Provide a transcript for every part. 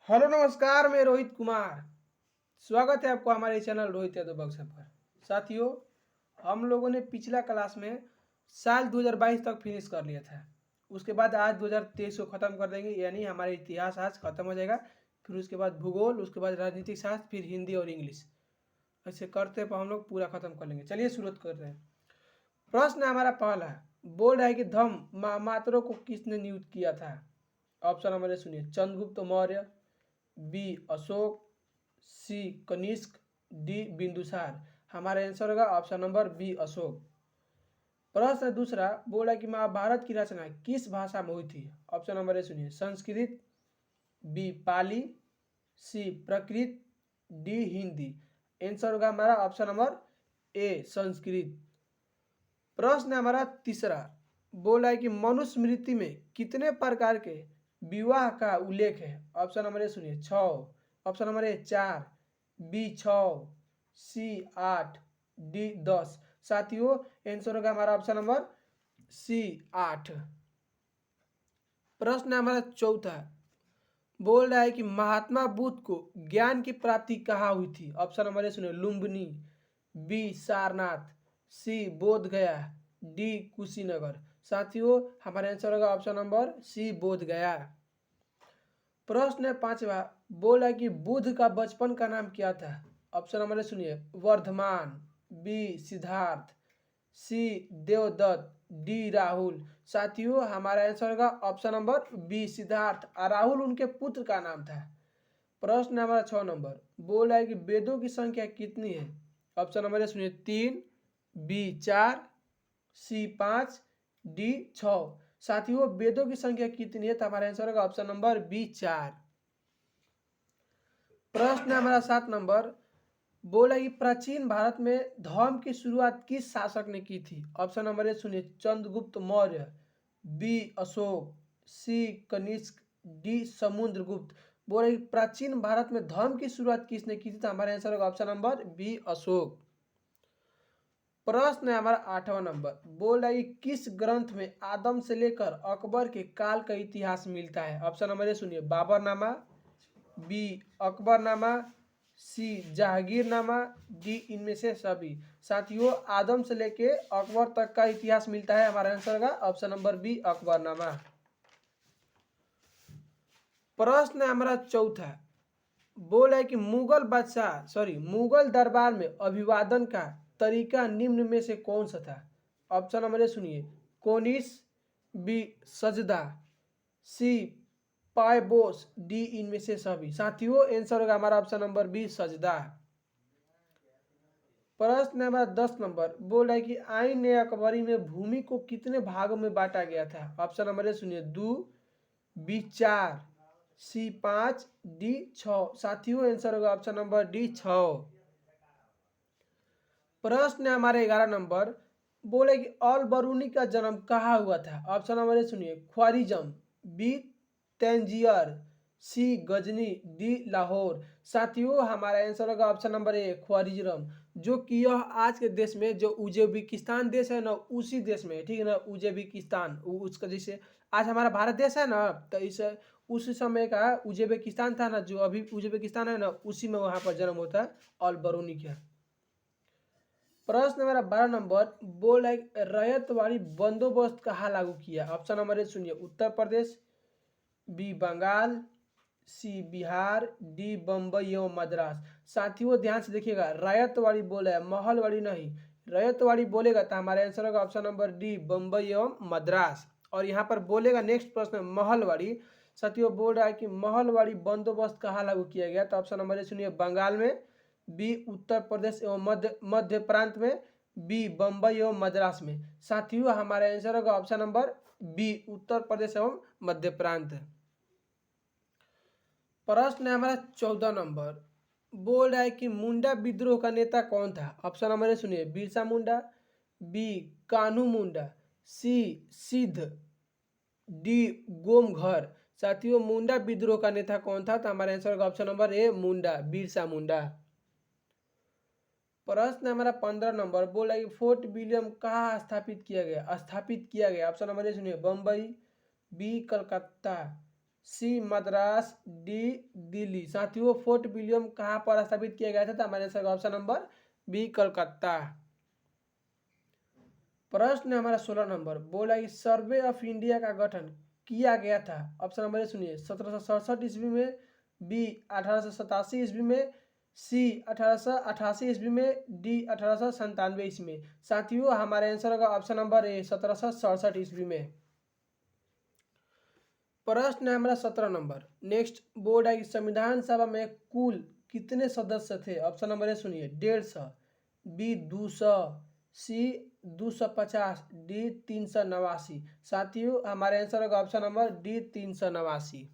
Hello नमस्कार, मैं रोहित कुमार। स्वागत है आपको हमारे चैनल रोहित यादव बक्सा पर। साथियों, हम लोगों ने पिछला क्लास में साल 2022 तक फिनिश कर लिया था। उसके बाद आज 2023 को ख़त्म कर देंगे, यानी हमारा इतिहास आज ख़त्म हो जाएगा। फिर उसके बाद भूगोल, उसके बाद राजनीतिक शास्त्र, फिर हिंदी और इंग्लिश। ऐसे करते पर हम लोग पूरा ख़त्म कर लेंगे। चलिए शुरू कर रहे हैं। प्रश्न हमारा पहला बोल रहा है कि धम्म महामात्रों को किसने नियुक्त किया था? ऑप्शन हमारे सुनिए। चंद्रगुप्त मौर्य, बी अशोक, सी कनिष्क, डी बिंदुसार। हमारा आंसर होगा ऑप्शन नंबर बी अशोक। प्रश्न दूसरा बोला कि महाभारत की रचना किस भाषा में हुई थी? ऑप्शन नंबर ए सुनिए। संस्कृत, बी पाली, सी प्राकृत, डी हिंदी। आंसर होगा हमारा ऑप्शन नंबर ए संस्कृत। प्रश्न हमारा तीसरा बोला है कि मनुस्मृति में कितने प्रकार के विवाह का उल्लेख है? ऑप्शन नंबर ए सुनिए। 6, option number A 4, B 6, C 8, D 10। साथियों, आंसर होगा हमारा ऑप्शन नंबर सी 8। प्रश्न हमारा चौथा बोल रहा है कि महात्मा बुद्ध को ज्ञान की प्राप्ति कहाँ हुई थी? ऑप्शन नंबर ए सुनिए। लुम्बिनी, बी सारनाथ, सी बोध गया, डी कुशीनगर। साथियों, हमारा आंसर होगा ऑप्शन नंबर सी बोध गया। प्रश्न पांचवा बोला कि बुद्ध का बचपन का नाम क्या था? ऑप्शन नंबर सुनिए। वर्धमान, बी सिद्धार्थ, सी देवदत्त, डी राहुल। साथियों, हमारा आंसर होगा ऑप्शन नंबर बी सिद्धार्थ, और राहुल उनके पुत्र का नाम था। प्रश्न हमारा 6 नंबर बोला है कि वेदों की संख्या कितनी है? ऑप्शन नंबर सुनिए। 3, बी 4, सी 5, डी 6। साथियों, वेदों की संख्या कितनी है? तो हमारा आंसर होगा ऑप्शन नंबर बी 4। प्रश्न हमारा 7 नंबर बोला कि प्राचीन भारत में धर्म की शुरुआत किस शासक ने की थी? ऑप्शन नंबर ए सुनिए। चंद्रगुप्त मौर्य, बी अशोक, सी कनिष्क, डी समुद्रगुप्त। बोला कि प्राचीन भारत में धर्म की शुरुआत किसने की थी? तो हमारा आंसर होगा ऑप्शन नंबर बी अशोक। प्रश्न है हमारा 8वां नंबर बोल रहा है कि किस ग्रंथ में आदम से लेकर अकबर के काल का इतिहास मिलता है? ऑप्शन नंबर ए सुनिए। बाबरनामा, बी अकबरनामा, सी जहांगीरनामा, डी इनमें से सभी। साथियों, आदम से लेके अकबर तक का इतिहास मिलता है। हमारा आंसर होगा ऑप्शन नंबर बी अकबरनामा। प्रश्न हमारा चौथा बोल है कि मुगल दरबार में अभिवादन का तरीका निम्न में से कौन सा था? ऑप्शन नंबर ए सुनिए। कोनिस, बी सजदा, सी पायबोस, डी इनमें से सभी। साथियों, आंसर होगा हमारा ऑप्शन नंबर बी सजदा। प्रश्न नंबर 10 नंबर बोल रहा है कि आइन ए अकबरी में भूमि को कितने भागों में बांटा गया था? ऑप्शन नंबर ए सुनिए। 2, बी 4, सी 5, डी 6। साथियों, आंसर होगा ऑप्शन नंबर डी 6। प्रश्न हमारे 11 नंबर बोले कि अल बरूनी का जन्म कहाँ हुआ था? ऑप्शन नंबर ए सुनिए। ख्वारिजम, बी तंजियर, सी गजनी, डी लाहौर। साथियों, हमारा आंसर होगा ऑप्शन नंबर ए ख्वारिजम, जो कि यह आज के देश में जो उज्बेकिस्तान देश है ना, उसी देश में है। ठीक है ना, उज्बेकिस्तान उसका जैसे आज हमारा भारत देश है ना, तो इस उस समय का उज्बेकिस्तान था ना, जो अभी उज्बेकिस्तान है ना, उसी में वहाँ पर जन्म होता है अल बरूनी का। प्रश्न नंबर 12 नंबर बोल है रैयतवाड़ी बंदोबस्त कहाँ लागू किया? ऑप्शन नंबर ए सुनिए। उत्तर प्रदेश, बी बंगाल, सी बिहार, डी बम्बई एवं मद्रास। साथियों, ध्यान से देखिएगा, रैयतवाड़ी बोला है, महलवाड़ी नहीं। रैयतवाड़ी बोलेगा तो हमारा आंसर होगा ऑप्शन नंबर डी बम्बई एवं मद्रास। और यहाँ पर बोलेगा नेक्स्ट प्रश्न महलवाड़ी। साथियों, बोल रहा है कि महलवाड़ी बंदोबस्त कहाँ लागू किया गया? तो ऑप्शन नंबर ए सुनिए। बंगाल में, बी उत्तर प्रदेश एवं मध्य प्रांत में, बी बम्बई एवं मद्रास में। साथियों, हमारा आंसर होगा option number B Uttar Pradesh एवं मध्य प्रांत। प्रश्न है हमारा 14 नंबर बोल रहा है कि मुंडा विद्रोह का नेता कौन था? ऑप्शन नंबर ए सुनिए। बिरसा मुंडा, बी कान्हू मुंडा, सी सिद्ध, डी गोमघर। साथियों, मुंडा विद्रोह का नेता कौन था? तो हमारा आंसर होगा ऑप्शन नंबर ए मुंडा, बिरसा मुंडा। प्रश्न हमारा 15 नंबर बोला कि फोर्ट विलियम कहाँ स्थापित किया गया? ऑप्शन नंबर ए सुनिए। बम्बई, बी कलकत्ता, सी मद्रास, डी दिल्ली। साथियों फोर्ट विलियम कहाँ पर स्थापित किया गया था? तो हमारे आंसर का ऑप्शन नंबर बी कलकत्ता। प्रश्न हमारा 16 नंबर बोला कि सर्वे ऑफ इंडिया का गठन किया गया था। ऑप्शन नंबर ए सुनिए 1767 ईस्वी में, बी 1887 ईस्वी में, सी 1888 ईस्वी में, डी 1897 ईस्वी में। साथियों हमारे आंसर का ऑप्शन नंबर ए 1767 ईस्वी में। प्रश्न है हमारा 17 नंबर नेक्स्ट बोर्ड है कि संविधान सभा में कुल कितने सदस्य थे? ऑप्शन नंबर ए सुनिए 150, बी 200, सी 250, डी 389। साथियों हमारे आंसर का ऑप्शन नंबर डी 389।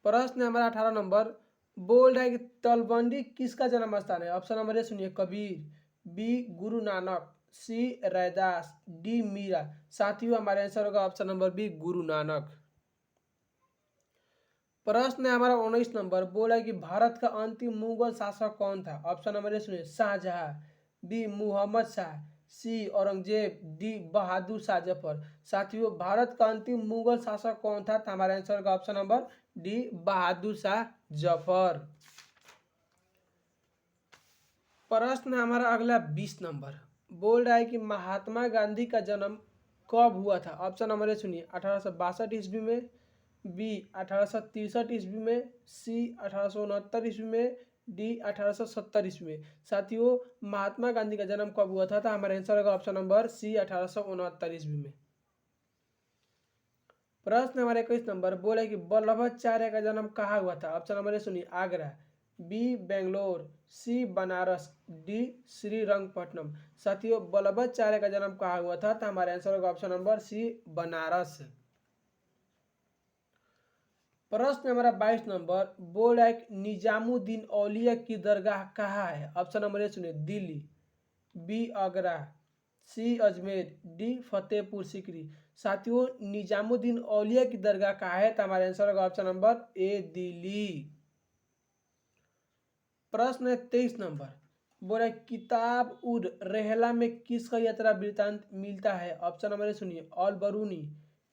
प्रश्न है हमारा 18 नंबर बोल्ड है कि तलवंडी किसका जन्म स्थान है? ऑप्शन नंबर ए सुनिए कबीर, बी गुरु नानक, सी रैदास, डी मीरा। साथियों हमारे आंसर होगा option number B Guru Nanak. प्रश्न है हमारा 19 नंबर बोला है कि भारत का अंतिम मुगल शासक कौन था? ऑप्शन नंबर ए सुनिए शाहजहां, बी मुहम्मद शाह, सी औरंगजेब, डी बहादुर शाह जफर। साथियों भारत का अंतिम मुगल शासक कौन था? तो हमारे आंसर का option number D Bahadur Shah Zafar. प्रश्न हमारा अगला 20 नंबर बोल रहा है कि महात्मा गांधी का जन्म कब हुआ था? ऑप्शन नंबर ए सुनिए 1862 ईस्वी में, बी 1863 ईस्वी में, सी 1869 ईस्वी में, डी 1870 ईस्वी में। साथियों महात्मा गांधी का जन्म कब हुआ था? तो हमारा आंसर होगा ऑप्शन नंबर सी 1869 ईस्वी में। प्रश्न हमारे 21 नंबर बोले कि वल्लभाचार्य का जन्म कहाँ हुआ था? ऑप्शन नंबर ए सुनिए आगरा, बी बेंगलोर, सी बनारस, डी श्रीरंगपट्टनम। साथियों वल्लभाचार्य का जन्म कहाँ हुआ था? तो हमारे आंसर होगा ऑप्शन नंबर सी बनारस। प्रश्न हमारा 22 नंबर बोल है कि निजामुद्दीन औलिया की दरगाह कहाँ है? ऑप्शन नंबर ए सुनिए दिल्ली, बी आगरा, सी अजमेर, डी फतेहपुर सीकरी। साथियों निजामुद्दीन औलिया की दरगाह कहाँ है? तो हमारे आंसर होगा ऑप्शन नंबर ए दिल्ली। प्रश्न है 23 नंबर बोला किताब उड रेहला में किसका यात्रा वृतांत मिलता है? ऑप्शन नंबर ए सुनिए Al Biruni,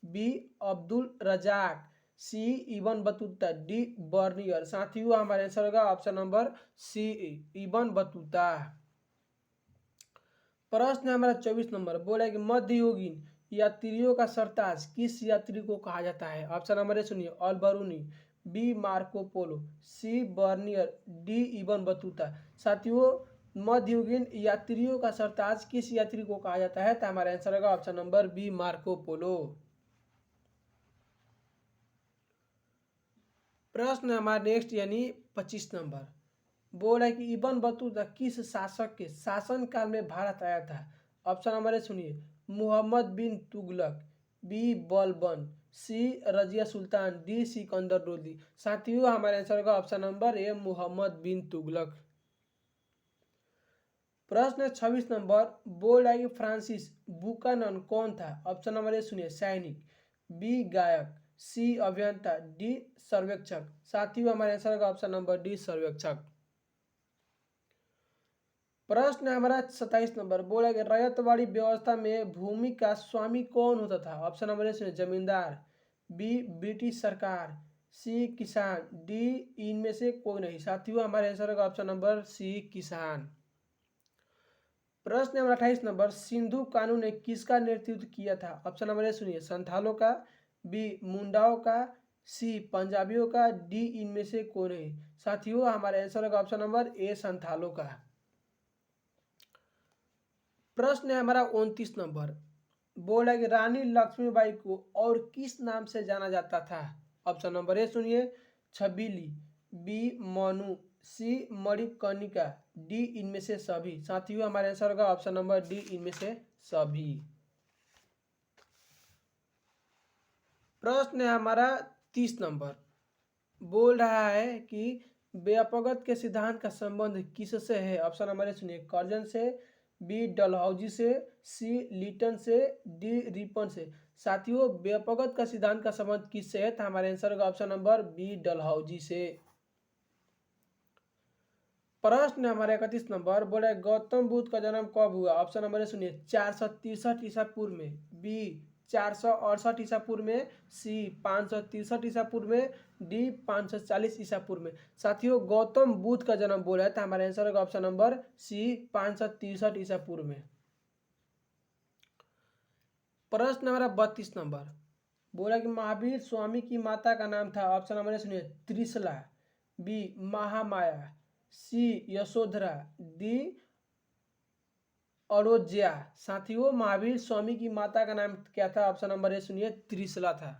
B Abdul Razzaq, C Ibn Battuta, D Bernier. साथियों हमारे आंसर होगा option number C Ibn Battuta. प्रश्न हमारा 24 नंबर बोला कि मध्ययुगीन यात्रियों का सरताज किस यात्री को कहा जाता है? ऑप्शन नंबर ए सुनिए अल बरूनी, बी मार्को पोलो, सी बर्नियर, डी इबन बतूता। साथियों मध्ययुगीन यात्रियों का सरताज किस यात्री को कहा जाता है? तो हमारा आंसर होगा option number B Marco Polo. प्रश्न हमारा नेक्स्ट यानी 25 नंबर बोल है कि इबन बतूता किस शासक के शासन काल में भारत आया था? ऑप्शन नंबर ए सुनिए मोहम्मद बिन तुगलक, बी बलबन, सी रजिया सुल्तान, डी सिकंदर लोदी। साथियों हमारे आंसर का ऑप्शन नंबर ए मोहम्मद बिन तुगलक। प्रश्न 26 नंबर बोल है कि फ्रांसिस बुकानन कौन था? ऑप्शन नंबर ए सुनिए सैनिक, बी गायक, सी अभियंता, डी सर्वेक्षक। साथियों हमारे आंसर का ऑप्शन नंबर डी सर्वेक्षक। प्रश्न हमारा 27 नंबर बोला कि रैयतवाड़ी व्यवस्था में भूमि का स्वामी कौन होता था? ऑप्शन नंबर ए सुनिए जमींदार, बी ब्रिटिश सरकार, सी किसान, डी इनमें से कोई नहीं। साथियों हमारे आंसर का ऑप्शन नंबर सी किसान। प्रश्न नंबर 28 नंबर सिंधु कानून ने किसका नेतृत्व किया था? ऑप्शन नंबर ए सुनिए संथालों का, बी मुंडाओं का, सी पंजाबियों का, डी इनमें से कोई नहीं। साथियों हमारे आंसर का ऑप्शन नंबर ए संथालों का। प्रश्न है हमारा 29 नंबर बोला कि रानी लक्ष्मीबाई को और किस नाम से जाना जाता था? ऑप्शन नंबर ए सुनिए छबीली, बी मनु, सी मणिकर्णिका, डी इनमें से सभी। साथियों हमारे आंसर होगा ऑप्शन नंबर डी इनमें से सभी। प्रश्न है हमारा 30 नंबर बोल रहा है कि व्यापकता के सिद्धांत का संबंध किससे है? ऑप्शन नंबर ए सुनिए कर्जन से, बी डलहौजी से, सी लिटन से, डी रिपन से। साथियों व्यापकता का सिद्धांत का संबंध किससे है? तो हमारे आंसर का ऑप्शन नंबर बी डलहौजी से। प्रश्न हमारे 31 नंबर बोला गौतम बुद्ध का जन्म कब हुआ? ऑप्शन नंबर ए सुनिए 463 ईसा पूर्व में, बी 468 ईसा पूर्व में, सी 563 ईसा पूर्व में, डी 540 ईसा पूर्व में। साथियों गौतम बुद्ध का जन्म बोला है तो हमारा आंसर होगा ऑप्शन नंबर सी 563 ईसा पूर्व में। प्रश्न नंबर 32 नंबर बोला कि महावीर स्वामी की माता का नाम था, ऑप्शन नंबर सुनिए त्रिशला, बी महामाया, सी यशोधरा, डी अड़ोज्या। साथियों महावीर स्वामी की माता का नाम क्या था, ऑप्शन नंबर ए सुनिए त्रिशला था।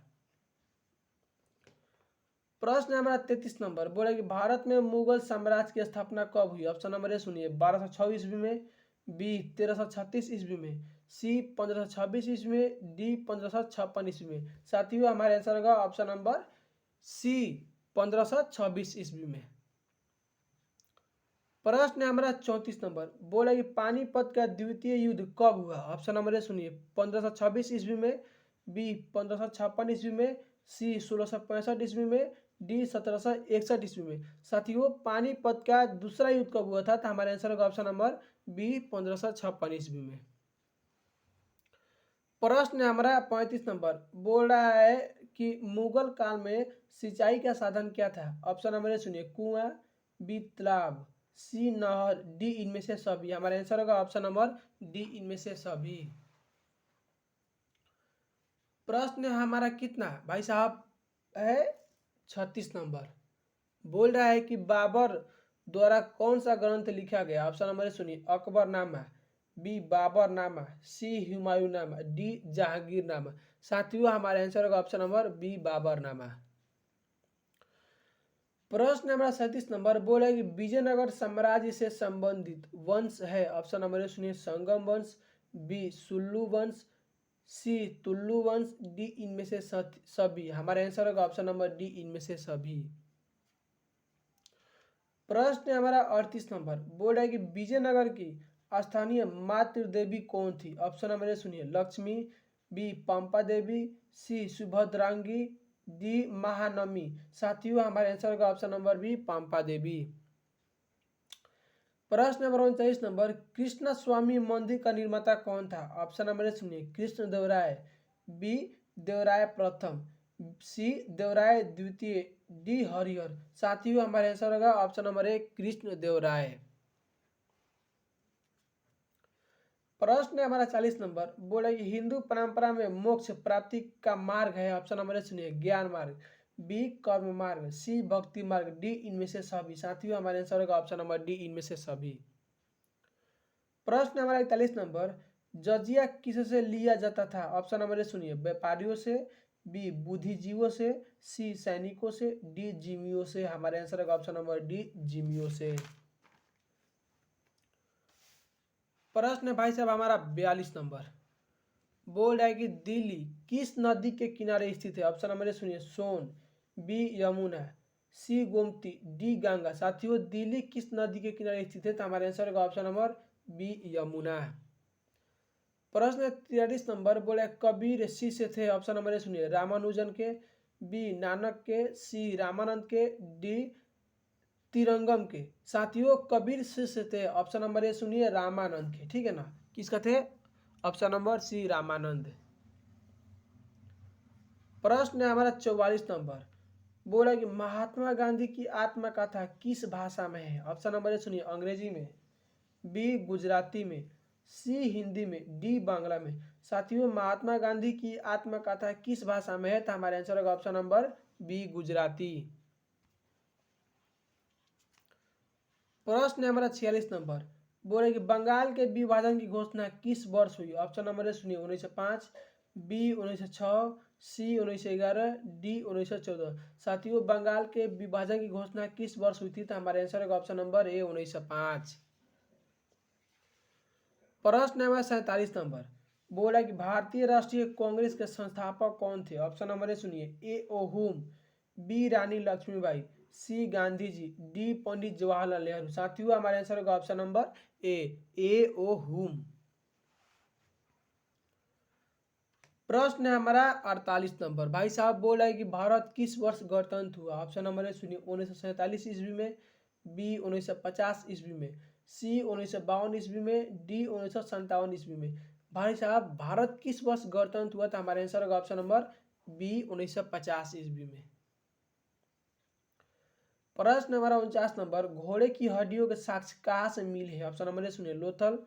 प्रश्न नंबर 33 नंबर बोला कि भारत में मुगल साम्राज्य की स्थापना कब हुई, ऑप्शन नंबर ए सुनिए 1206 ईस्वी में, बी 1336 ईस्वी में, सी 1526 ईस्वी में, डी 1556 ईस्वी में। साथियों हमारे आंसर होगा ऑप्शन नंबर सी 1526 ईस्वी में। प्रश्न नंबर 34 नंबर बोला कि पानीपत का द्वितीय युद्ध कब हुआ, ऑप्शन नंबर ए सुनिए 1526 ईस्वी में, बी 1556 ईस्वी में, सी 1665 ईस्वी में, डी 1761 ईस्वी में। साथियों पानीपत का दूसरा युद्ध कब हुआ था, तो हमारा आंसर होगा ऑप्शन नंबर बी 1556 ईस्वी में। प्रश्न हमारा 35 नंबर बोल रहा है कि मुगल काल में सिंचाई का साधन क्या था, ऑप्शन नंबर ए सुनिए कुआं, बी तालाब, सी नहर, डी इनमें से सभी। हमारा आंसर होगा ऑप्शन नंबर डी इनमें से सभी। प्रश्न हमारा कितना भाई साहब है 36 नंबर बोल रहा है कि बाबर द्वारा कौन सा ग्रंथ लिखा गया, ऑप्शन नंबर सुनिए अकबरनामा, बी बाबरनामा, सी हुमायूंनामा, डी जहांगीरनामा। साथियों हमारे आंसर होगा ऑप्शन नंबर बी बाबरनामा। प्रश्न नंबर 37 नंबर बोला कि विजयनगर साम्राज्य से संबंधित वंश है, ऑप्शन नंबर सुनिए संगम वंश, बी सुल्लू वंश, सी तुल्लु वंश, डी इनमें से सभी। हमारा आंसर होगा ऑप्शन नंबर डी इनमें से सभी। प्रश्न हमारा 38 नंबर बोल रहा है कि विजयनगर की स्थानीय मातृ देवी कौन थी, ऑप्शन नंबर सुनिए लक्ष्मी, बी पंपा देवी, सी सुभद्रांगी, डी महानमी। साथियों हमारे आंसर का ऑप्शन नंबर बी पंपा देवी। प्रश्न नंबर 39 नंबर कृष्ण स्वामी मंदिर का निर्माता कौन था, ऑप्शन नंबर सुनिए कृष्ण देवराय, बी देवराय प्रथम, सी देवराय द्वितीय, डी हरिहर। साथियों हमारे आंसर होगा ऑप्शन नंबर ए कृष्ण देवराय। प्रश्न हमारा 40 नंबर बोला कि हिंदू परंपरा में मोक्ष प्राप्ति का मार्ग है, ऑप्शन नंबर सुनिए ज्ञान मार्ग, बी कर्म मार्ग, सी भक्ति मार्ग, डी इनमें से सभी। साथियों हमारे आंसर होगा ऑप्शन नंबर डी इनमें से सभी। प्रश्न हमारा 41 नंबर जजिया किससे लिया जाता था, ऑप्शन नंबर सुनिए व्यापारियों से, बी बुद्धिजीवियों से, सी सैनिकों से, डी जिमियों से। हमारे आंसर होगा ऑप्शन नंबर डी जिमियों से। प्रश्न भाई साहब हमारा 42 नंबर बोल रहा है कि दिल्ली किस नदी के किनारे स्थित है, ऑप्शन नंबर सुनिए Son, B Yamuna, C Gomti, D Ganga. साथियों दिल्ली किस नदी के किनारे स्थित है, तो हमारे आंसर होगा ऑप्शन नंबर बी यमुना। प्रश्न 43 नंबर बोला कबीर शिष्य थे, ऑप्शन नंबर सुनिए रामानुजन के, बी नानक के, सी रामानंद के, डी तिरंगम के। साथियों कबीर शिष्य थे, ऑप्शन नंबर ए सुनिए रामानंद के, ठीक है ना। किसका थे, ऑप्शन नंबर सी रामानंद। प्रश्न है हमारा 44 नंबर बोला कि महात्मा गांधी की आत्मकथा किस भाषा में है, ऑप्शन नंबर ए सुनिए अंग्रेजी में, बी गुजराती में, सी हिंदी में, डी बांग्ला में। साथियों महात्मा गांधी की आत्मकथा किस भाषा में है, तो हमारे आंसर होगा ऑप्शन नंबर बी गुजराती। प्रश्न हमारा 46 नंबर बोले कि बंगाल के विभाजन की घोषणा किस वर्ष हुई, ऑप्शन नंबर सुनिए 1905, बी 1906, सी 1911, डी 1914। साथियों बंगाल के विभाजन की घोषणा किस वर्ष हुई थी, तो हमारे आंसर होगा ऑप्शन नंबर ए 1905। प्रश्न नंबर 47 नंबर बोला कि भारतीय राष्ट्रीय कांग्रेस के संस्थापक कौन थे, ऑप्शन नंबर सुनिए ए ओ हुम, बी रानी लक्ष्मीबाई, सी गांधी जी, डी पंडित जवाहरलाल नेहरू। साथियों हमारे आंसर होगा ऑप्शन नंबर ए ओ हुम। प्रश्न है हमारा 48 नंबर भाई साहब बोला है कि भारत किस वर्ष गणतंत्र हुआ, ऑप्शन नंबर सुनिए 1947 ईस्वी में, बी 1950 ईस्वी में, सी 1952 ईस्वी में, डी 1957 ईस्वी में। भाई साहब, भारत किस वर्ष गणतंत्र हुआ था? हमारा आंसर होगा ऑप्शन नंबर बी 1950 ईस्वी में। प्रश्न हमारा 49 नंबर, घोड़े की हड्डियों के साक्ष्य कहाँ से मिले हैं? ऑप्शन नंबर ए सुनिए, लोथल,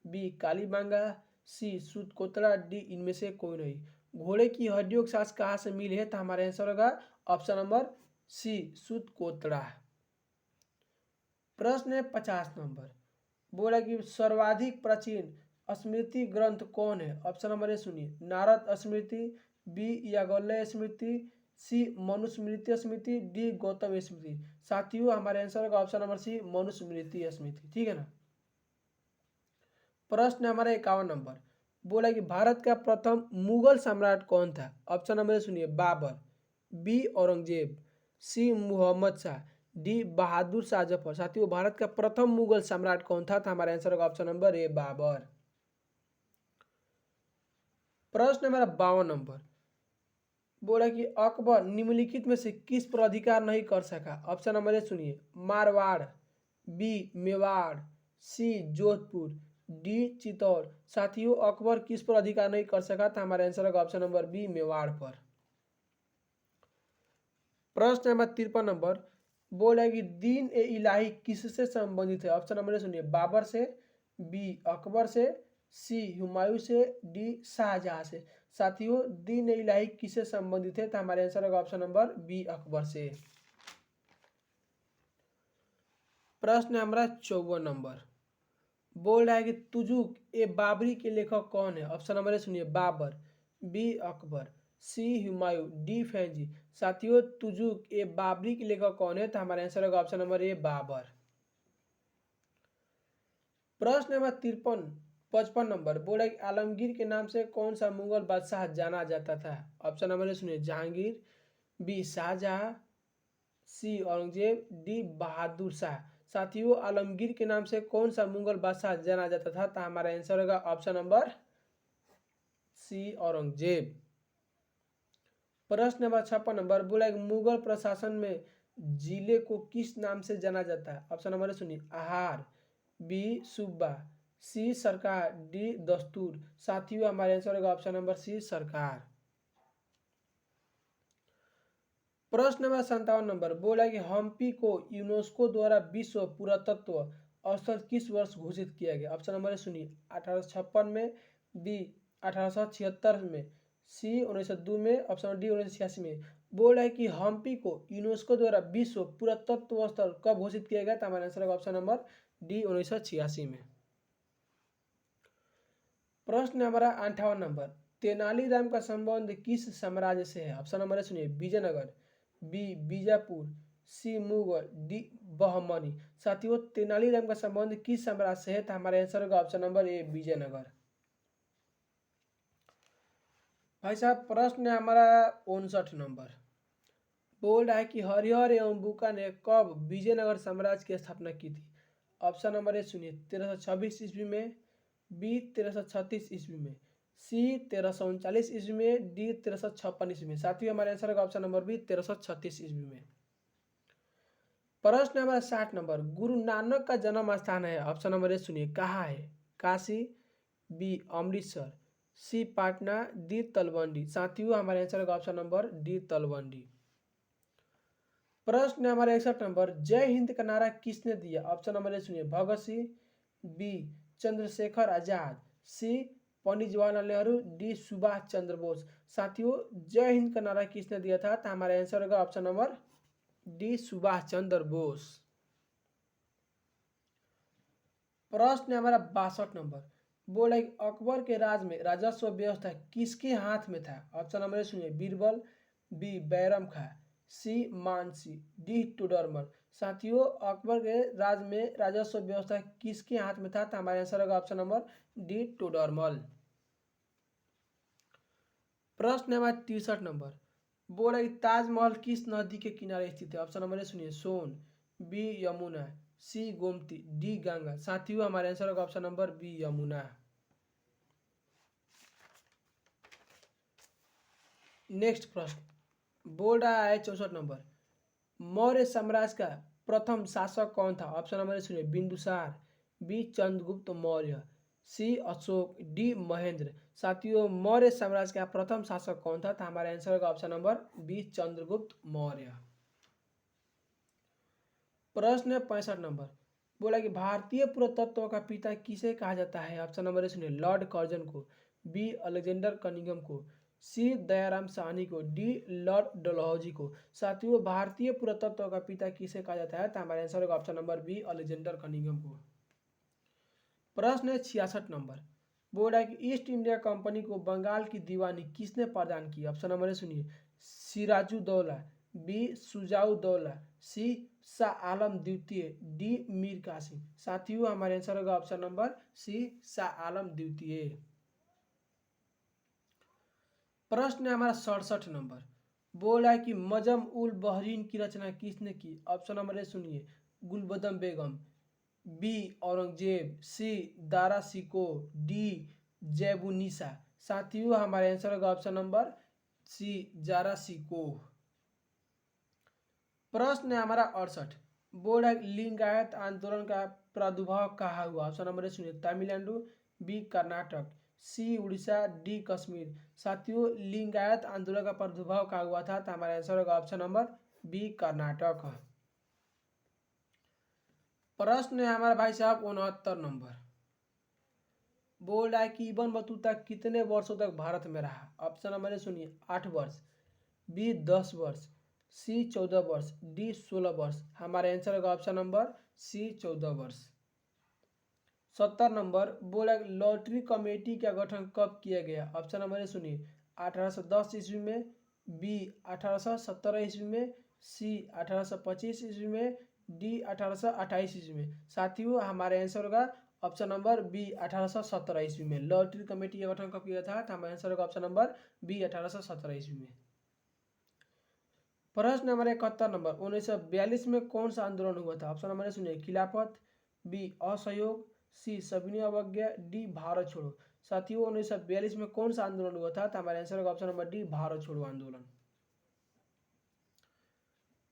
बी कालीबांगा, सी सूतकोतरा, डी इनमें से कोई नहीं। घोड़े की हड्डियों के साक्ष्य कहाँ से मिले हैं? तो हमारा आंसर होगा ऑप्शन नंबर सी सूतकोतरा। प्रश्न है 50 नंबर, बोला कि सर्वाधिक प्राचीन स्मृति ग्रंथ कौन है? ऑप्शन नंबर ए सुनिए, नारद स्मृति, बी याज्ञवल्क्य स्मृति, सी मनुस्मृति स्मृति, डी गौतम स्मृति। साथियों, हमारे आंसर का ऑप्शन नंबर सी मनुस्मृति स्मृति। ठीक है ना। प्रश्न हमारा 51 नंबर, बोला कि भारत का प्रथम मुगल सम्राट कौन था? ऑप्शन नंबर ए सुनिए, बाबर, बी औरंगजेब, सी मुहम्मद शाह, डी बहादुर शाह जफर। साथियों, भारत का प्रथम मुगल सम्राट कौन था? तो हमारा आंसर होगा ऑप्शन नंबर ए बाबर। प्रश्न नंबर 52 नंबर, बोला कि अकबर निम्नलिखित में से किस पर अधिकार नहीं कर सका? ऑप्शन नंबर ए सुनिए, मारवाड़, बी मेवाड़, सी जोधपुर, डी चित्तौड़। साथियों, अकबर किस पर अधिकार नहीं कर सका? था हमारा आंसर होगा ऑप्शन नंबर बी मेवाड़ पर। प्रश्न नंबर 53 नंबर, बोला कि दीन ए इलाही किससे संबंधित है? ऑप्शन नंबर ए सुनिए, बाबर से, बी अकबर से, सी हुमायूं से, डी शाहजहां से। साथियों, दीन ए इलाही किससे संबंधित है? तो हमारे आंसर होगा ऑप्शन नंबर बी अकबर से। प्रश्न हमारा 54 नंबर, बोल रहा है कि तुजुक ए बाबरी के लेखक कौन है? ऑप्शन नंबर ए सुनिए, बाबर, बी अकबर, सी हुमायूं, डी फैजी। साथियों, तुजुक ए बाबरी के लेखक कौन है? तो हमारा आंसर होगा ऑप्शन नंबर ए बाबर। प्रश्न नंबर 55 नंबर, बोला कि आलमगीर के नाम से कौन सा मुगल बादशाह जाना जाता था? ऑप्शन नंबर ए सुनिए, जहांगीर, बी शाहजहां, सी औरंगजेब, डी बहादुर शाह। साथियों, आलमगीर के नाम से कौन सा मुगल बादशाह जाना जाता था? तो हमारा आंसर होगा ऑप्शन नंबर सी औरंगजेब। प्रश्न नंबर 56 नंबर, बोला कि मुगल प्रशासन में जिले को किस नाम से जाना जाता है? ऑप्शन नंबर सुनिए, आहार, बी सूबा, सी सरकार, डी दस्तूर। साथियों, हमारे आंसर होगा ऑप्शन नंबर सी सरकार। प्रश्न नंबर 57 नंबर, बोला कि हम्पी को यूनेस्को द्वारा विश्व पुरातत्व स्थल किस वर्ष घोषित किया गया? ऑप्शन नंबर सुनिए, 1856 में, बी 1876 में, सी 1902 में, ऑप्शन डी 1986 में। बोल है कि हम्पी को यूनेस्को द्वारा विश्व पुरातत्व स्थल कब घोषित किया गया? तो हमारा आंसर होगा ऑप्शन नंबर डी 1986 में। प्रश्न नंबर 58 नंबर, तेनालीराम का संबंध किस साम्राज्य से है? ऑप्शन नंबर सुनिए, विजयनगर, बी बीजापुर, सी मुगल, डी बहमनी। साथियों, तेनालीराम का संबंध किस साम्राज्य से है? तो हमारा आंसर होगा ऑप्शन नंबर ए विजयनगर। भाई साहब, प्रश्न है हमारा 59 नंबर, बोल रहा है कि हरिहर एवं बुका ने कब विजयनगर साम्राज्य की स्थापना की थी? ऑप्शन नंबर ए सुनिए, 1326 ईस्वी में, बी 1336 ईस्वी में, सी 1339 ईस्वी में, डी 1356 ईस्वी में। साथियों, हमारे आंसर का ऑप्शन नंबर बी 1336 ईस्वी में। प्रश्न नंबर 60 नंबर, गुरु नानक का जन्म स्थान है? ऑप्शन नंबर ए सुनिए, कहाँ है? काशी, बी अमृतसर, सी पटना, डी तलवंडी। साथियों, हमारे आंसर का ऑप्शन नंबर डी तलवंडी। प्रश्न नंबर 61 नंबर, जय हिंद का नारा किसने दिया? ऑप्शन नंबर ए सुनिए, भगत सिंह, बी चंद्रशेखर आजाद, सी पंडित जवाहरलाल नेहरू, डी सुभाष चंद्र बोस। साथियों, जय हिंद का नारा किसने दिया था? तो हमारा आंसर होगा option number D Subhash Chandra Bose. प्रश्न हमारा 62 नंबर, बोला अकबर के राज में राजस्व व्यवस्था किसके हाथ में था? ऑप्शन नंबर सुनिए, बीरबल, बी बैरम खां, सी मानसी, डी टोडरमल। साथियों, अकबर के राज में राजस्व व्यवस्था किसके हाथ में था? तो हमारा आंसर होगा ऑप्शन नंबर डी टोडरमल। प्रश्न नंबर 63 नंबर, बोला कि ताजमहल किस नदी के किनारे स्थित है? ऑप्शन नंबर सुनिए, Son, B Yamuna, C Gomti, D Ganga. साथियों, हमारे आंसर होगा option number B Yamuna. Next प्रश्न, बोल रहा है 64 नंबर, मौर्य साम्राज्य का प्रथम शासक कौन था? ऑप्शन नंबर सुनिए, बिंदुसार, बी चंद्रगुप्त मौर्य, सी अशोक, डी महेंद्र। साथियों मौर्य साम्राज्य का प्रथम शासक कौन था? तो हमारा आंसर होगा option number B Chandragupta Maurya. प्रश्न 65 नंबर बोला कि भारतीय पुरातत्व का पिता किसे कहा जाता है? ऑप्शन नंबर ए सुनिए, लॉर्ड कर्जन को, बी अलेक्जेंडर कनिंघम को, सी दयाराम साहनी को, डी लॉर्ड डलहौजी को। साथियों भारतीय पुरातत्व का पिता किसे कहा जाता है? तो हमारा आंसर होगा option number B Alexander Cunningham को। प्रश्न 66 नंबर बोल रहा है कि ईस्ट इंडिया कंपनी को बंगाल की दीवानी किसने प्रदान की? ऑप्शन नंबर ए सुनिए, सिराजुद्दौला, बी सुजाउद्दौला, सी शाह आलम द्वितीय, डी मीर कासिम। साथियों हमारे आंसर होगा ऑप्शन नंबर सी शाह आलम द्वितीय। प्रश्न है हमारा 67 नंबर बोल रहा है कि मजम उल बहरीन की रचना किसने की? ऑप्शन नंबर ए सुनिए, गुलबदम बेगम, बी औरंगजेब, सी दारा सिको, डी जैबुनिसा। साथियों हमारे आंसर होगा ऑप्शन नंबर सी जारा सिको। प्रश्न है हमारा 68 बोर्ड है लिंगायत आंदोलन का प्रादुर्भाव कहाँ हुआ? ऑप्शन नंबर ए सुनिए, तमिलनाडु, बी कर्नाटक, सी उड़ीसा, डी कश्मीर। साथियों लिंगायत आंदोलन का प्रादुर्भाव कहाँ हुआ था? तो हमारा आंसर होगा ऑप्शन नंबर बी कर्नाटक। प्रश्न है हमारा भाई साहब 69 नंबर बोल रहा है कि इब्न बतूता कितने वर्षों तक भारत में रहा? ऑप्शन नंबर ए सुनिए, 8 वर्ष, बी 10 वर्ष, सी 14 वर्ष, डी 16 वर्ष। हमारा आंसर होगा ऑप्शन नंबर सी 14 वर्ष। 70 नंबर बोला लॉटरी कमेटी का गठन कब किया गया? ऑप्शन नंबर ए सुनिए, 1810 ईस्वी में, बी 1817 ईस्वी में, सी 1825 ईस्वी में, डी 1828 ईस्वी में। साथियों हमारे आंसर होगा ऑप्शन नंबर बी 1817 ईस्वी में। लॉटरी कमेटी का गठन कब किया था? तो हमारा आंसर होगा ऑप्शन नंबर बी 1817 ईस्वी में। प्रश्न नंबर 71 नंबर 1942 में कौन सा आंदोलन हुआ था? ऑप्शन नंबर ए सुनिए, खिलाफत, बी असहयोग, सी सविनय अवज्ञा, डी भारत छोड़ो। साथियों 1942 में कौन सा आंदोलन हुआ था? तो हमारा आंसर होगा ऑप्शन नंबर डी भारत छोड़ो आंदोलन।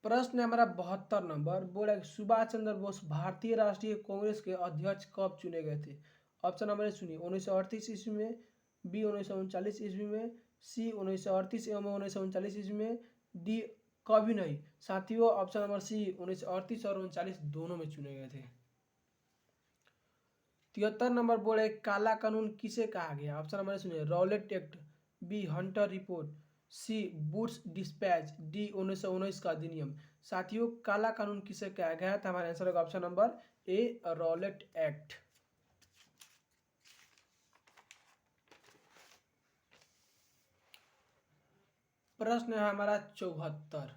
प्रश्न हमारा 72 नंबर बोला सुभाष चंद्र बोस भारतीय राष्ट्रीय कांग्रेस के अध्यक्ष कब चुने गए थे? ऑप्शन नंबर ए सुनिए, 1938 ईस्वी में, बी 1939 ईस्वी में, सी 1938 एवं 1939 ईस्वी में, डी कभी नहीं। साथियों ऑप्शन नंबर सी 1938 और 39 दोनों में चुने गए थे। 73 नंबर बोले काला कानून किसे कहा गया? ऑप्शन नंबर सुनिए, Rowlatt Act, B Hunter report, C boots dispatch, D 1919 का अधिनियम। साथियों काला कानून किसे कहा गया है? तो हमारा आंसर होगा ऑप्शन नंबर ए रॉलेट एक्ट। प्रश्न है हमारा 74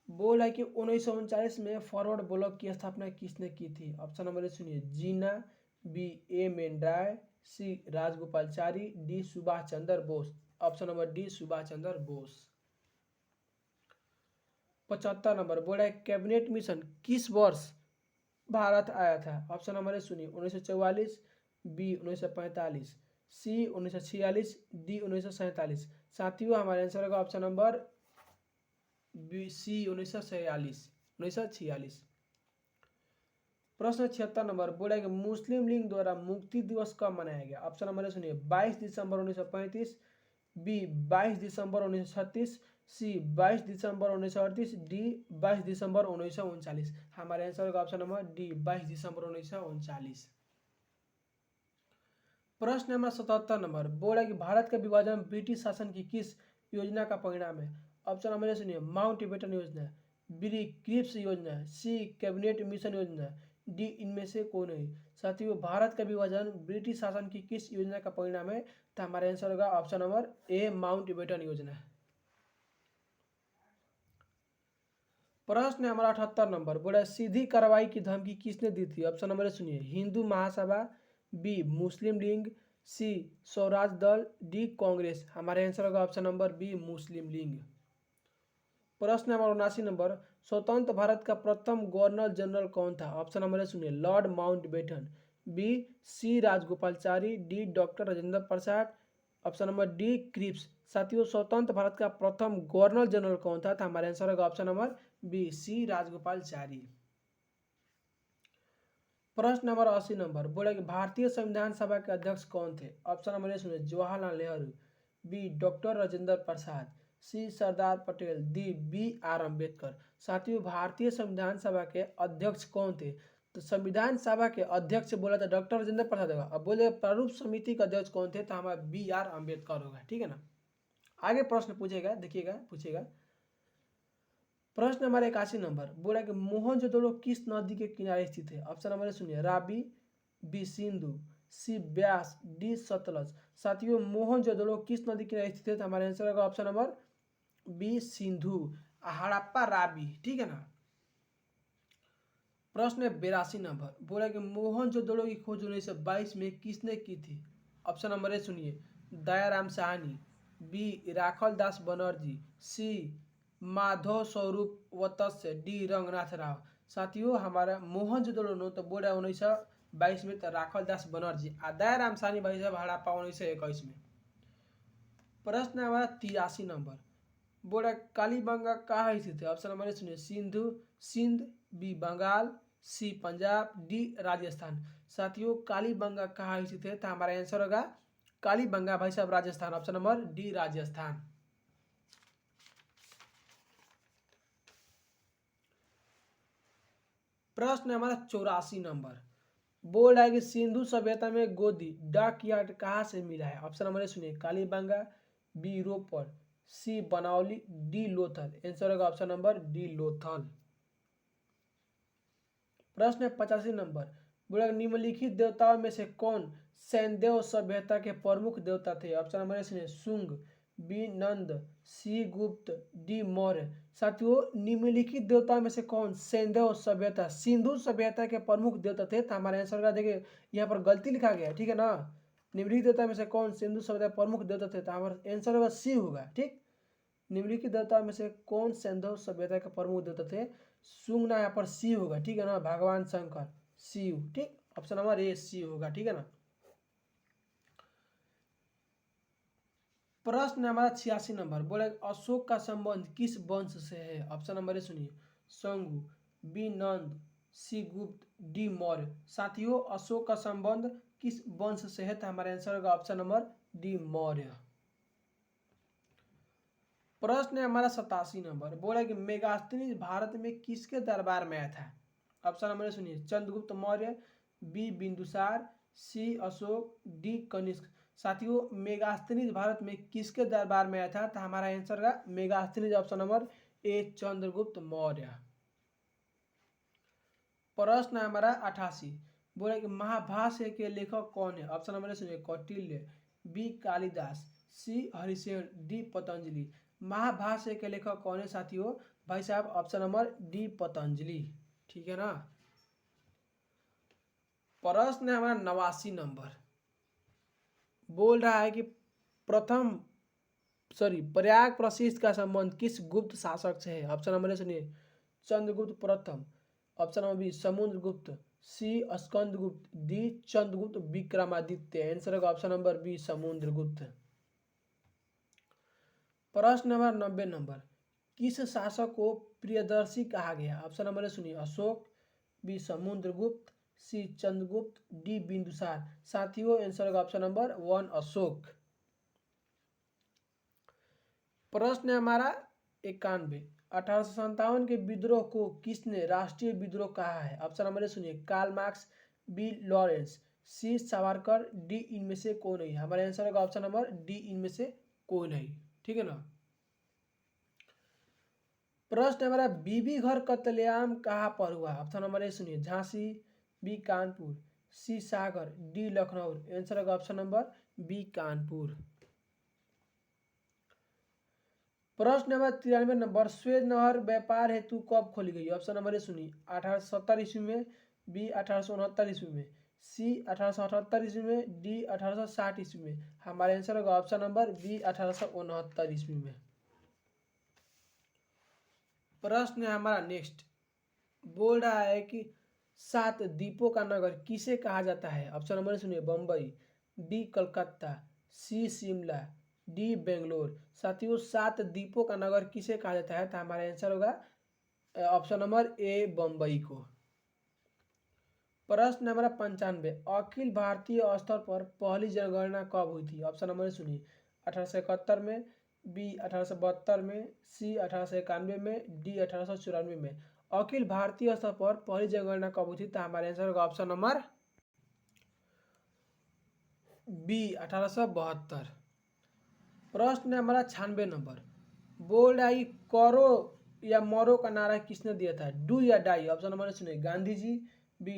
बोल है कि 1939 में फॉरवर्ड ब्लॉक की स्थापना किसने की थी? ऑप्शन नंबर सुनिए, जीना, बी ए मेंड्राय, C Rajagopalachari, D Subhash Chandra Bose. Option number D Subhash Chandra Bose. 75 number बोला है कैबिनेट मिशन किस वर्ष भारत आया था? ऑप्शन नंबर सुनिए, 1944, बी 1945, सी 1946, डी 1947। साथियों हमारे आंसर होगा ऑप्शन नंबर सी 1946। प्रश्न 76 नंबर बोला कि मुस्लिम लीग द्वारा मुक्ति दिवस कब मनाया गया? ऑप्शन नंबर सुनिए, 22 दिसंबर 1935, बी 22 दिसंबर 1936, सी 22 दिसंबर 1938, डी 22 दिसंबर 1939। हमारे आंसर होगा ऑप्शन नंबर डी 22 दिसंबर 1939। प्रश्न नंबर 77 नंबर बोला कि भारत का विभाजन ब्रिटिश शासन की किस योजना का परिणाम है? ऑप्शन नंबर सुनिए, माउंट बेटन योजना, बी क्रिप्स योजना, सी कैबिनेट मिशन योजना, डी इनमें से कोई नहीं। साथियों भारत का विभाजन ब्रिटिश शासन की किस योजना का परिणाम है? तो हमारा आंसर होगा option number A Mountbatten योजना। प्रश्न हमारा 78 नंबर बोला सीधी कार्रवाई की धमकी किसने दी थी? ऑप्शन नंबर सुनिए, Hindu Mahasabha, B Muslim League, C Swaraj Dal, D Congress. हमारे आंसर होगा option number B Muslim League. प्रश्न नंबर 79 नंबर स्वतंत्र भारत का प्रथम गवर्नर जनरल कौन था? ऑप्शन नंबर सुनिए, Lord Mountbatten, B C Rajagopalachari, D doctor Rajendra Prasad. Option number D Cripps. साथियों स्वतंत्र भारत का प्रथम गवर्नर जनरल कौन था? तो हमारे आंसर होगा option number B C Rajagopalachari. प्रश्न नंबर 80 नंबर बोला कि भारतीय संविधान सभा के अध्यक्ष कौन थे? ऑप्शन नंबर ए सुनिए, Jawaharlal Nehru, B doctor Rajendra Prasad, C Sardar Patel, D B R Ambedkar. साथियों, भारतीय संविधान सभा के अध्यक्ष कौन थे? तो संविधान सभा के अध्यक्ष बोला था डॉक्टर राजेंद्र प्रसाद होगा। अब बोले प्रारूप समिति के अध्यक्ष कौन थे? तो हमारा बी आर अम्बेडकर होगा। ठीक है ना। आगे प्रश्न पूछेगा, देखिएगा, पूछेगा प्रश्न नंबर 81 नंबर बोला कि मोहनजोदड़ो किस नदी के किनारे स्थित है? ऑप्शन नंबर सुनिए, रावी, बी सिंधु, सी ब्यास, डी सतलज। साथियों, मोहनजोदड़ो किस नदी के किनारे स्थित है? तो हमारा आंसर होगा option number B Sindhu, Harappa Ravi. ठीक है ना। प्रश्न 82 नंबर बोला कि मोहनजोदड़ो की खोज 1922 में किसने की थी? ऑप्शन नंबर ए सुनिए, दयाराम साहनी, बी राखल दास बनर्जी, सी माधव स्वरूप वत्स्य, डी रंगनाथ राव। साथियों, हमारा मोहनजोदड़ो नो तो बोला 1922 में, तो राखल दास बनर्जी आ दयाराम साहनी भाई साहब हड़प्पा 1921 में। प्रश्न हमारा 83 नंबर बोला कालीबंगा कहाँ स्थित है? ऑप्शन नंबर ए सुनिए, सिंध, बी बंगाल, सी पंजाब, डी राजस्थान। साथियों, कालीबंगा कहाँ स्थित है? तो हमारा आंसर होगा कालीबंगा भाई साहब Rajasthan, option number D Rajasthan. प्रश्न हमारा 84 नंबर बोल रहा है कि सिंधु सभ्यता में गोदी डाक यार्ड कहाँ से मिला है? ऑप्शन नंबर ए सुनिए, कालीबंगा, बी रोपड़, सी बनौली, डी लोथल। आंसर होगा ऑप्शन नंबर डी लोथल। प्रश्न 85 नंबर बोला निम्नलिखित देवताओं में से कौन सैंधव सभ्यता के प्रमुख देवता थे? ऑप्शन नंबर ए सुनिए, शुंग, बी नंद, सी गुप्त, डी मौर्य। साथियों, निम्नलिखित देवताओं में से कौन सैंधव सभ्यता सिंधु सभ्यता के प्रमुख देवता थे? तो हमारे आंसर का देखिए यहाँ पर गलती लिखा गया है। ठीक है ना। निम्नलिखित देवता में से कौन सिंधु सभ्यता के प्रमुख देवता थे? तो हमारा आंसर होगा सी होगा। ठीक, निम्नलिखित देवताओं में से कौन सैंधव सभ्यता के प्रमुख देवता थे? शुंग ना, यहाँ पर सी होगा। ठीक है ना, भगवान शंकर, शिव। ठीक, ऑप्शन नंबर ए सी होगा। ठीक है ना। प्रश्न हमारा 86 नंबर बोले अशोक का संबंध किस वंश से है? ऑप्शन नंबर ए सुनिए, शंगु, बी नंद, सी गुप्त, डी मौर्य। साथियों, अशोक का संबंध किस वंश से है? तो हमारा आंसर होगा ऑप्शन नंबर डी मौर्य। प्रश्न है हमारा 87 नंबर बोला कि मेगास्थनीज भारत में किसके दरबार में आया था? ऑप्शन नंबर सुनिए, चंद्रगुप्त मौर्य, बी बिंदुसार, सी अशोक, डी कनिष्क। साथियों, मेगास्थनीज भारत में किसके दरबार में आया था? तो हमारा आंसर का मेगास्थनीज ऑप्शन नंबर ए चंद्रगुप्त मौर्य। प्रश्न है हमारा 88 बोला कि महाभाष्य के लेखक कौन है? ऑप्शन नंबर सुनिए, कौटिल्य, बी कालिदास, सी हरिसेन, डी पतंजलि। महाभाष्य के लेखक कौन है साथियों? भाई साहब ऑप्शन नंबर डी पतंजलि। ठीक है ना। प्रश्न है हमारा 89 नंबर बोल रहा है कि प्रयाग प्रसिद्ध का संबंध किस गुप्त शासक से है? ऑप्शन नंबर सुनिए, चंद्रगुप्त प्रथम, ऑप्शन नंबर बी समुद्रगुप्त, सी स्कंदगुप्त, डी चंद्रगुप्त विक्रमादित्य। आंसर होगा ऑप्शन नंबर बी समुद्रगुप्त। प्रश्न नंबर 90 नंबर किस शासक को प्रियदर्शी कहा गया? ऑप्शन नंबर सुनिए, अशोक, बी समुद्रगुप्त, सी चंद्रगुप्त, डी बिंदुसार। साथियों, आंसर होगा ऑप्शन नंबर 1 अशोक। प्रश्न है हमारा 91 1857 के विद्रोह को किसने राष्ट्रीय विद्रोह कहा है? ऑप्शन नंबर सुनिए, कार्ल मार्क्स, बी लॉरेंस, सी सावरकर, डी इनमें से कोई नहीं। हमारा आंसर होगा ऑप्शन नंबर डी इनमें से कोई नहीं। ठीक है ना। प्रश्न हमारा बीबी घर कत्लेआम कहाँ पर हुआ? ऑप्शन नंबर ए सुनिए, झांसी, बी कानपुर, सी सागर, डी लखनऊ। आंसर होगा ऑप्शन नंबर बी कानपुर। प्रश्न नंबर 93 नंबर स्वेज नहर व्यापार हेतु कब खोली गई? ऑप्शन नंबर ए सुनिए, 1870 ईस्वी में, बी 1869 ईस्वी में, सी 1878 ईस्वी में, डी 1860 ईस्वी में। हमारा आंसर होगा ऑप्शन नंबर बी 1869 ईस्वी में। प्रश्न है हमारा नेक्स्ट बोल रहा है कि 7 द्वीपों का नगर किसे कहा जाता है? ऑप्शन नंबर सुनिए, बम्बई, डी कलकत्ता, सी शिमला, डी बेंगलोर। साथियों, 7 द्वीपों का नगर किसे कहा जाता है? तो हमारा आंसर होगा ऑप्शन नंबर ए बम्बई को। प्रश्न नंबर 95, अखिल भारतीय स्तर पर पहली जनगणना कब हुई थी? ऑप्शन नंबर सुनिए, 1871 में, बी 1872 में, सी 1891 में, डी 1894 में। अखिल भारतीय स्तर पर पहली जनगणना कब हुई थी? तो हमारे आंसर होगा ऑप्शन नंबर बी 1872। प्रश्न नंबर 96 नंबर, बोल्ड आई करो या मरो का नारा किसने दिया था? डू या डाई? ऑप्शन नंबर सुनिए, गांधी जी, बी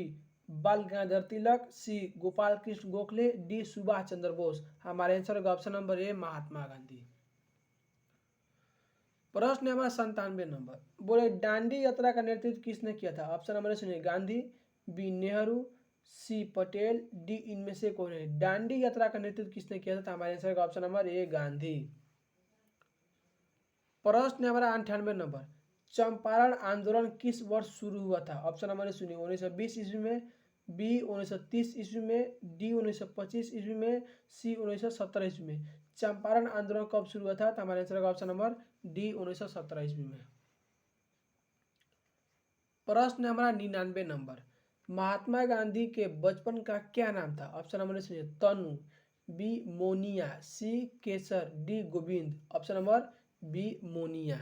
बाल गंगाधर तिलक, सी गोपाल कृष्ण गोखले, डी सुभाष चंद्र बोस। हमारे आंसर होगा ऑप्शन नंबर ए महात्मा गांधी। प्रश्न नंबर 97 नंबर, बोले दांडी यात्रा का नेतृत्व किसने किया था? ऑप्शन नंबर सुनिए, गांधी, बी नेहरू, सी पटेल, डी इनमें से कौन है? दांडी यात्रा का नेतृत्व किसने किया था? हमारे आंसर का ऑप्शन नंबर ए गांधी। प्रश्न नंबर 98 नंबर, चंपारण आंदोलन किस वर्ष शुरू हुआ था? ऑप्शन नंबर सुनिए, 1920 ईस्वी में, बी 1930 ईस्वी में, डी 1925 ईस्वी में, सी 1917 ईस्वी में। चंपारण आंदोलन कब शुरू हुआ था? तो हमारे आंसर का ऑप्शन नंबर डी 1917 ईस्वी में। प्रश्न नंबर 99 नंबर, महात्मा गांधी के बचपन का क्या नाम था? ऑप्शन नंबर सुनिए, Tanu, B Monia, C Kesar, D Govind. Option number B Monia.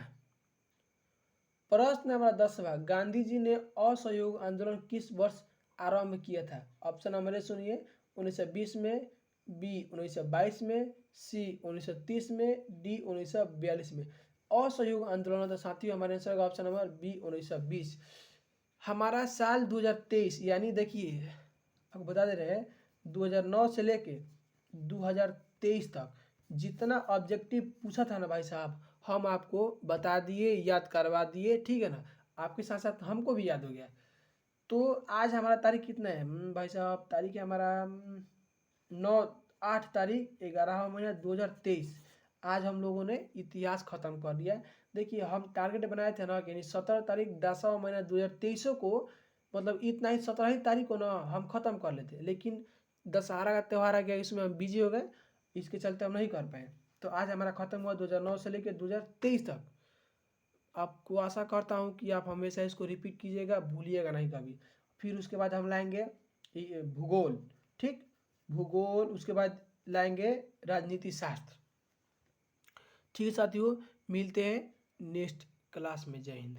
प्रश्न नंबर 10वां, गांधी जी ने असहयोग आंदोलन किस वर्ष आरंभ किया था? ऑप्शन नंबर ए सुनिए, 1920 में, बी 1922 में, सी 1930 में, डी 1942 में। असहयोग आंदोलन तो साथियों हमारे आंसर का ऑप्शन नंबर बी 1920। हमारा साल 2023, यानी देखिए आपको बता दे रहे हैं 2009 से लेके 2023 तक जितना ऑब्जेक्टिव पूछा था ना भाई साहब, हम आपको बता दिए, याद करवा दिए, ठीक है ना। आपके साथ साथ हमको भी याद हो गया। तो आज हमारा तारीख कितना है भाई साहब? तारीख है हमारा 8 तारीख 11वां महीना 2023। आज हम लोगों ने इतिहास खत्म कर दिया। देखिए हम टारगेट बनाए थे ना कि 17 तारीख 10वां महीना 2023 को, मतलब इतना ही 17 तारीख को ना हम खत्म कर लेते, लेकिन दशहरा का त्यौहार आ गया, इसमें हम बिजी हो गए, इसके चलते हम नहीं कर पाए। तो आज हमारा खत्म हुआ 2009 से लेकर 2023 तक। आपको आशा करता हूँ कि आप हमेशा इसको रिपीट कीजिएगा, भूलिएगा नहीं कभी। फिर उसके बाद हम लाएंगे भूगोल, ठीक, भूगोल, उसके बाद लाएंगे राजनीति शास्त्र। ठीक है साथियों, मिलते हैं नेक्स्ट क्लास में। जय हिंद।